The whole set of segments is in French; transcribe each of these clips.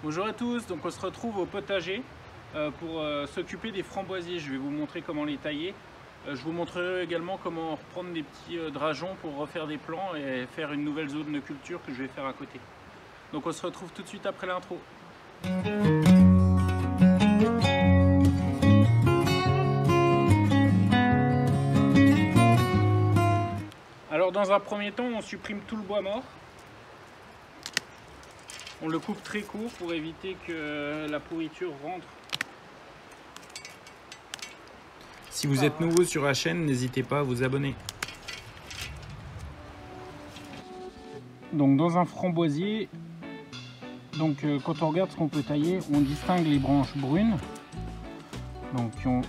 Bonjour à tous, donc on se retrouve au potager pour s'occuper des framboisiers. Je vais vous montrer comment les tailler. Je vous montrerai également comment reprendre des petits drageons pour refaire des plants et faire une nouvelle zone de culture que je vais faire à côté. Donc on se retrouve tout de suite après l'intro. Alors dans un premier temps, on supprime tout le bois mort. On le coupe très court pour éviter que la pourriture rentre. Si vous êtes nouveau sur la chaîne, n'hésitez pas à vous abonner. Donc dans un framboisier, quand on regarde ce qu'on peut tailler, on distingue les branches brunes, donc qui ont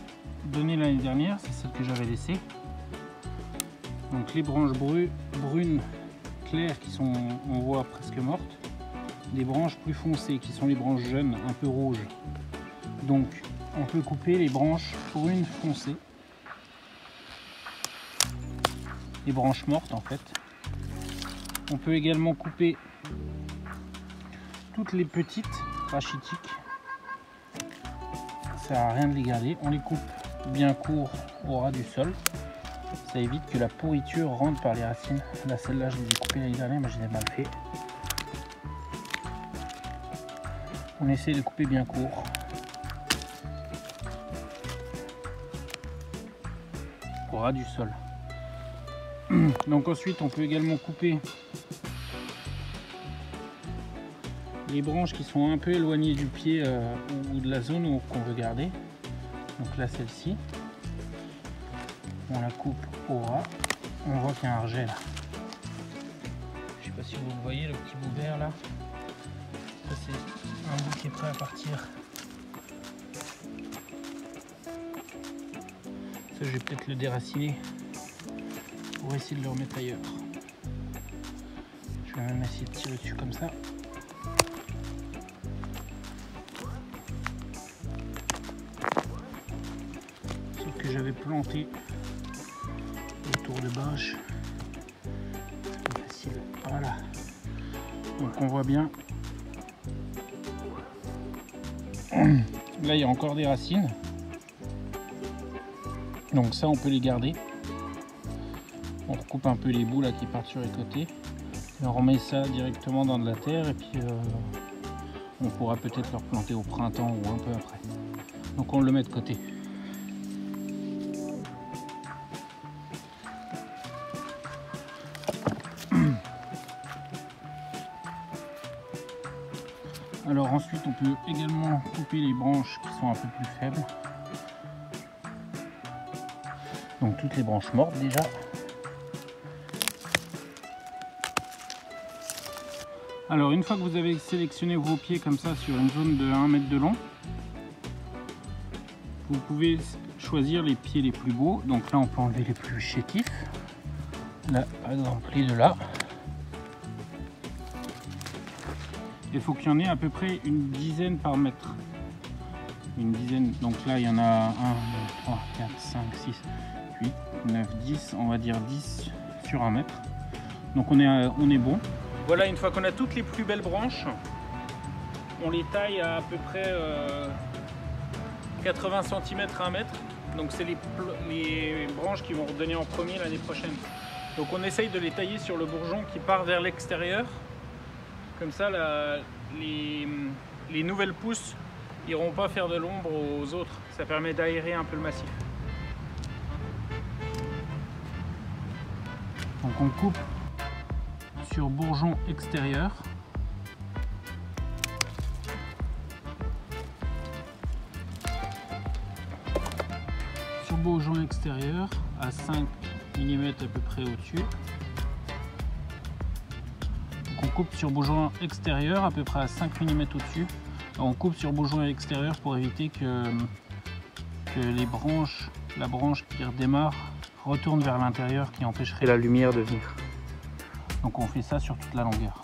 donné l'année dernière, c'est celle que j'avais laissée. Donc les branches brunes claires qui sont, on voit, presque mortes. Des branches plus foncées qui sont les branches jeunes, un peu rouges. Donc on peut couper les branches brunes foncées, les branches mortes en fait. On peut également couper toutes les petites rachitiques, ça sert à rien de les garder. On les coupe bien court au ras du sol, ça évite que la pourriture rentre par les racines. Là, celle-là je les ai coupées l'année dernière mais je les ai mal fait. On essaie de couper bien court. Au ras du sol. Donc ensuite on peut également couper les branches qui sont un peu éloignées du pied ou de la zone qu'on veut garder. Donc là celle-ci, on la coupe au ras. On voit qu'il y a un rejet là. Je sais pas si vous le voyez, le petit bout vert là. Ça c'est un bout qui est prêt à partir. Ça je vais peut-être le déraciner pour essayer de le remettre ailleurs. Je vais même essayer de tirer dessus comme ça. Sauf que j'avais planté autour de bâche. C'est facile. Voilà. Donc on voit bien. Là il y a encore des racines. Donc ça on peut les garder. On recoupe un peu les bouts là qui partent sur les côtés. Et on remet ça directement dans de la terre et puis on pourra peut-être le replanter au printemps ou un peu après. Donc on le met de côté. Alors ensuite on peut également couper les branches qui sont un peu plus faibles. Donc toutes les branches mortes déjà. Alors une fois que vous avez sélectionné vos pieds comme ça sur une zone de 1 mètre de long, vous pouvez choisir les pieds les plus beaux. Donc là on peut enlever les plus chétifs. Là par exemple les deux là. Il faut qu'il y en ait à peu près une dizaine par mètre. Une dizaine, donc là il y en a 1, 2, 3, 4, 5, 6, 8, 9, 10, on va dire 10 sur 1 mètre. Donc on est bon. Voilà, une fois qu'on a toutes les plus belles branches, on les taille à peu près 80 cm à 1 mètre. Donc c'est les branches qui vont redonner en premier l'année prochaine. Donc on essaye de les tailler sur le bourgeon qui part vers l'extérieur. Comme ça, les nouvelles pousses n'iront pas faire de l'ombre aux autres. Ça permet d'aérer un peu le massif. Donc on coupe sur bourgeon extérieur. Sur bourgeon extérieur à 5 mm à peu près au-dessus. On coupe sur bourgeon extérieur à peu près à 5 mm au-dessus. On coupe sur bourgeon extérieur pour éviter que la branche qui redémarre retourne vers l'intérieur, qui empêcherait la lumière de venir. Donc on fait ça sur toute la longueur.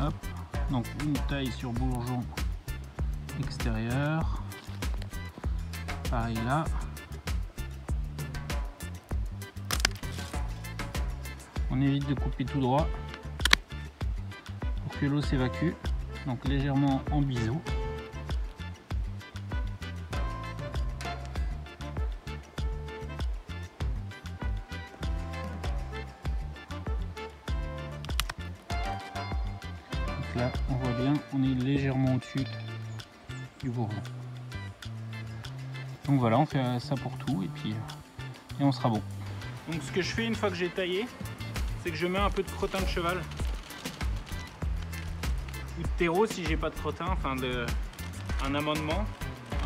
Hop. Donc une taille sur bourgeon extérieur. Pareil là. On évite de couper tout droit pour que l'eau s'évacue, donc légèrement en biseau. Donc là, on voit bien, on est légèrement au-dessus du bourgeon. Donc voilà, on fait ça pour tout et on sera bon. Donc ce que je fais une fois que j'ai taillé, c'est que je mets un peu de crottin de cheval ou de terreau si j'ai pas de crottin, enfin un amendement,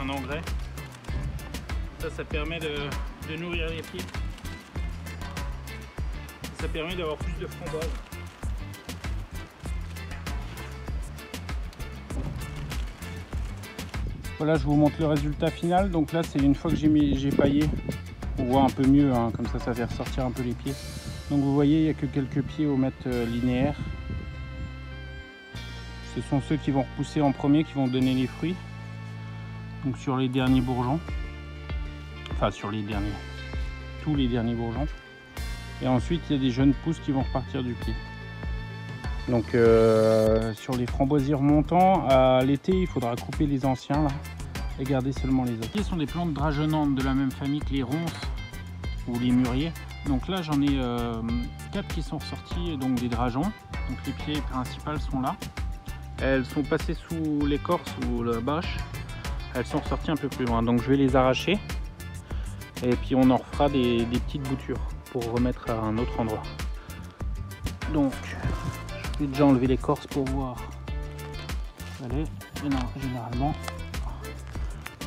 un engrais. Ça permet de nourrir les pieds. Ça permet d'avoir plus de framboises. Voilà, je vous montre le résultat final. Donc là, c'est une fois que j'ai paillé. On voit un peu mieux, hein, comme ça fait ressortir un peu les pieds. Donc vous voyez, il n'y a que quelques pieds au mètre linéaire. Ce sont ceux qui vont repousser en premier, qui vont donner les fruits. Donc sur les derniers bourgeons. Enfin sur les derniers. Tous les derniers bourgeons. Et ensuite, il y a des jeunes pousses qui vont repartir du pied. Donc sur les framboisiers remontants, à l'été, il faudra couper les anciens là. Et garder seulement les autres. Ce sont des plantes drageonnantes de la même famille que les ronces ou les mûriers. Donc là j'en ai 4 qui sont ressortis, donc des drageons. Donc les pieds principales sont là. Elles sont passées sous l'écorce ou la bâche. Elles sont ressorties un peu plus loin. Donc je vais les arracher. Et puis on en refera des petites boutures pour remettre à un autre endroit. Donc je vais déjà enlever l'écorce pour voir. Allez, et non, généralement.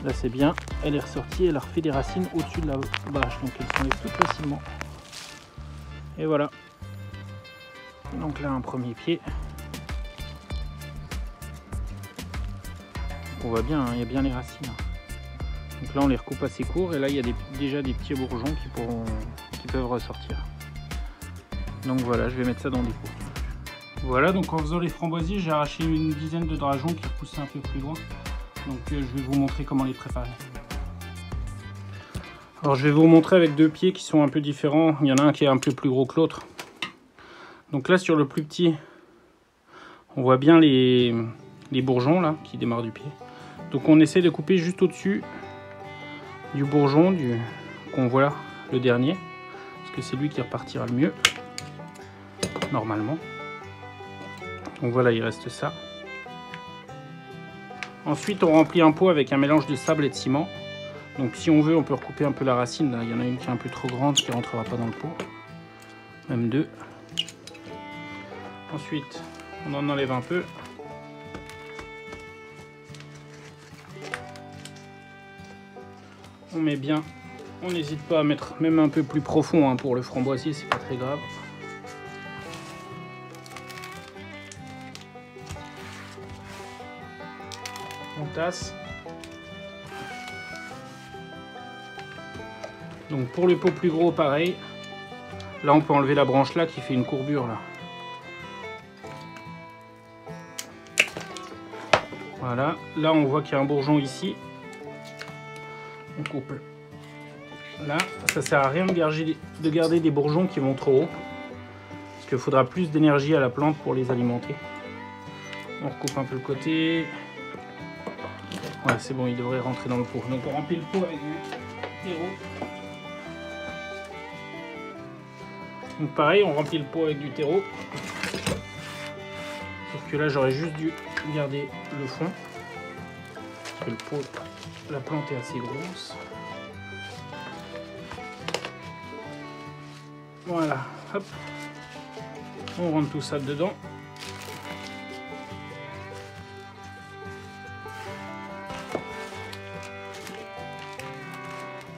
Là c'est bien, elle est ressortie, elle a refait des racines au-dessus de la bâche, donc elle s'enlève tout facilement. Et voilà. Donc là un premier pied. On voit bien, hein, il y a bien les racines. Donc là on les recoupe assez court et là il y a déjà des petits bourgeons qui peuvent ressortir. Donc voilà, je vais mettre ça dans des pots. Voilà, donc en faisant les framboisiers, j'ai arraché une dizaine de drageons qui repoussaient un peu plus loin. Donc je vais vous montrer comment les préparer. Alors je vais vous montrer avec deux pieds qui sont un peu différents. Il y en a un qui est un peu plus gros que l'autre. Donc là sur le plus petit, on voit bien les bourgeons là qui démarrent du pied. Donc on essaie de couper juste au-dessus du bourgeon qu'on voit là, le dernier. Parce que c'est lui qui repartira le mieux. Normalement. Donc voilà, il reste ça. Ensuite, on remplit un pot avec un mélange de sable et de ciment. Donc si on veut, on peut recouper un peu la racine. Là, il y en a une qui est un peu trop grande, qui ne rentrera pas dans le pot. Même deux. Ensuite, on en enlève un peu. On met bien. On n'hésite pas à mettre même un peu plus profond, hein, pour le framboisier, c'est pas très grave. On tasse. Donc pour le pot plus gros, pareil. Là, on peut enlever la branche là qui fait une courbure là. Voilà. Là, on voit qu'il y a un bourgeon ici. On coupe là. Ça sert à rien de garder des bourgeons qui vont trop haut. Parce qu'il faudra plus d'énergie à la plante pour les alimenter. On recoupe un peu le côté. Ouais, c'est bon, il devrait rentrer dans le pot. Donc on remplit le pot avec du terreau. Donc pareil, on remplit le pot avec du terreau. Sauf que là, j'aurais juste dû garder le fond. Parce que le pot, la plante est assez grosse. Voilà, hop. On rentre tout ça dedans.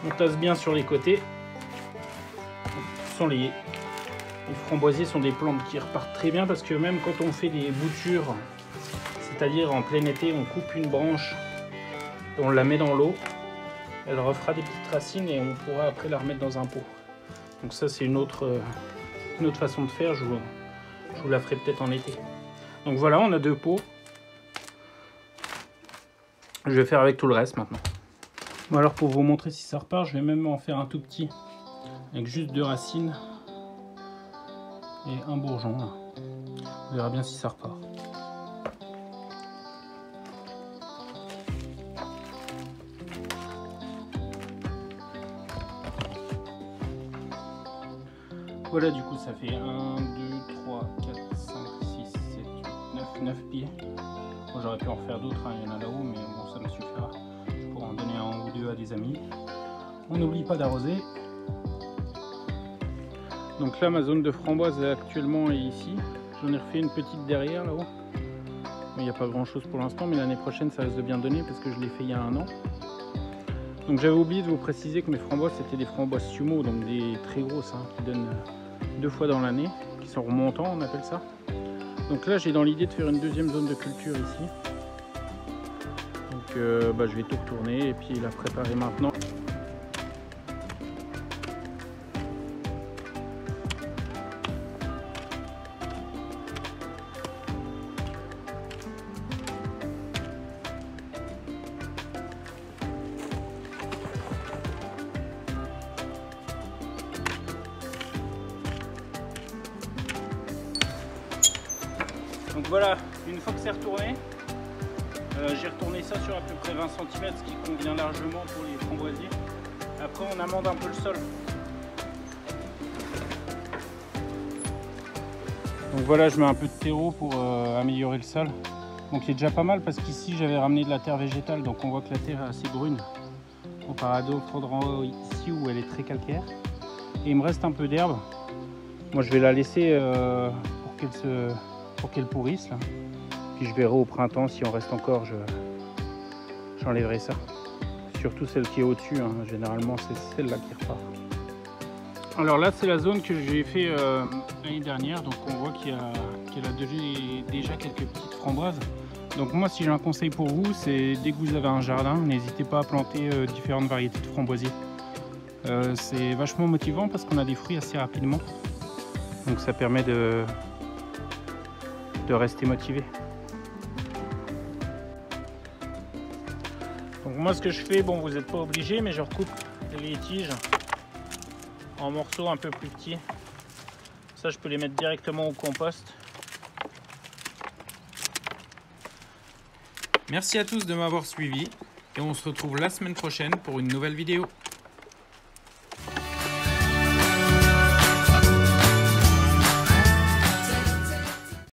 On tasse bien sur les côtés. Les framboisiers sont des plantes qui repartent très bien parce que même quand on fait des boutures, c'est-à-dire en plein été, on coupe une branche et on la met dans l'eau, elle refera des petites racines et on pourra après la remettre dans un pot. Donc ça c'est une autre façon de faire, je vous la ferai peut-être en été. Donc voilà, on a deux pots. Je vais faire avec tout le reste maintenant. Bon, alors pour vous montrer si ça repart, je vais même en faire un tout petit avec juste deux racines. et un bourgeon là. On verra bien si ça repart. Voilà, du coup ça fait 1, 2, 3, 4, 5, 6, 7, 8, 9 pieds. Bon, j'aurais pu en faire d'autres, hein, il y en a là-haut, mais bon, ça me suffira pour en donner un ou deux à des amis. On n'oublie pas d'arroser. Donc là, ma zone de framboise actuellement est ici. J'en ai refait une petite derrière là-haut. Il n'y a pas grand-chose pour l'instant, mais l'année prochaine, ça risque de bien donner parce que je l'ai fait il y a 1 an. Donc j'avais oublié de vous préciser que mes framboises, c'était des framboises sumo, donc des très grosses, hein, qui donnent 2 fois dans l'année, qui sont remontants, on appelle ça. Donc là, j'ai dans l'idée de faire une deuxième zone de culture ici. Donc je vais tout retourner et puis la préparer maintenant. Donc voilà, une fois que c'est retourné, j'ai retourné ça sur à peu près 20 cm, ce qui convient largement pour les framboisiers. Après on amende un peu le sol. Donc voilà, je mets un peu de terreau pour améliorer le sol. Donc il est déjà pas mal parce qu'ici j'avais ramené de la terre végétale, donc on voit que la terre est assez brune. Comparé à d'autres endroits ici où elle est très calcaire. Et il me reste un peu d'herbe. Moi je vais la laisser pour qu'elle pourrisse là. Puis je verrai au printemps si on reste encore, j'enlèverai ça. Surtout celle qui est au-dessus, hein. Généralement c'est celle-là qui repart. Alors là c'est la zone que j'ai fait l'année dernière, donc on voit qu'elle a déjà quelques petites framboises. Donc moi si j'ai un conseil pour vous, c'est dès que vous avez un jardin, n'hésitez pas à planter différentes variétés de framboisiers. C'est vachement motivant parce qu'on a des fruits assez rapidement. Donc ça permet de rester motivé. Donc moi ce que je fais, bon vous n'êtes pas obligé, mais je recoupe les tiges en morceaux un peu plus petits. Ça je peux les mettre directement au compost. Merci à tous de m'avoir suivi et on se retrouve la semaine prochaine pour une nouvelle vidéo.